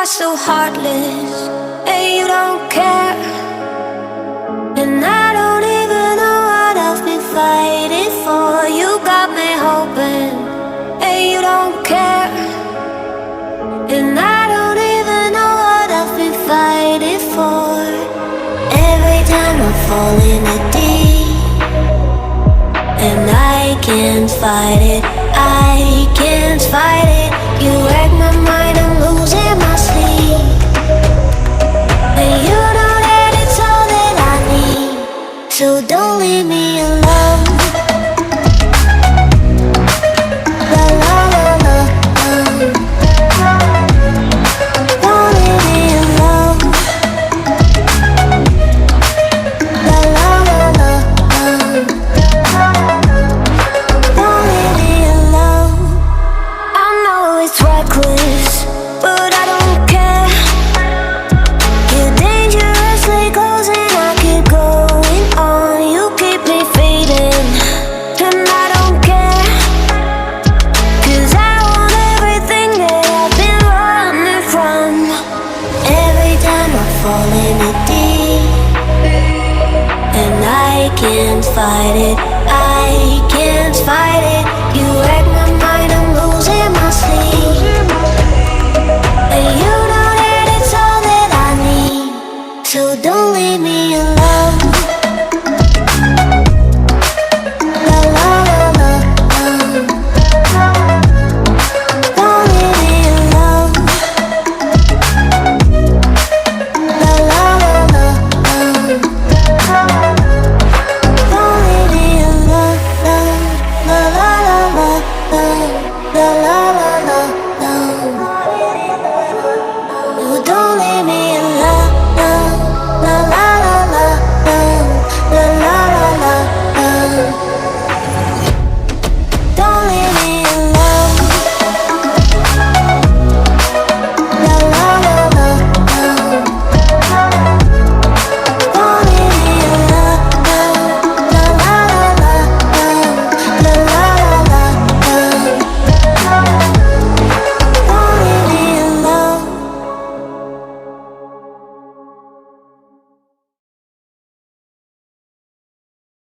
are so heartless, and you don't care. And I don't even know what I've been fighting for. You got me hoping, and you don't care. And I don't even know what I've been fighting for. Every time I fall in the deep, and I can't fight it, I can't fight it. You wreck my mind, I'm losing my sleep. And you know that it's all that I need, so don't leave me alone. La la la la, don't leave me alone. La la la la, don't leave me alone. I know it's reckless, but I don't care. You're dangerously close and I keep going on. You keep me fading, and I don't care. 'Cause I want everything that I've been running from. Every time I fall in the deep, and I can't fight it,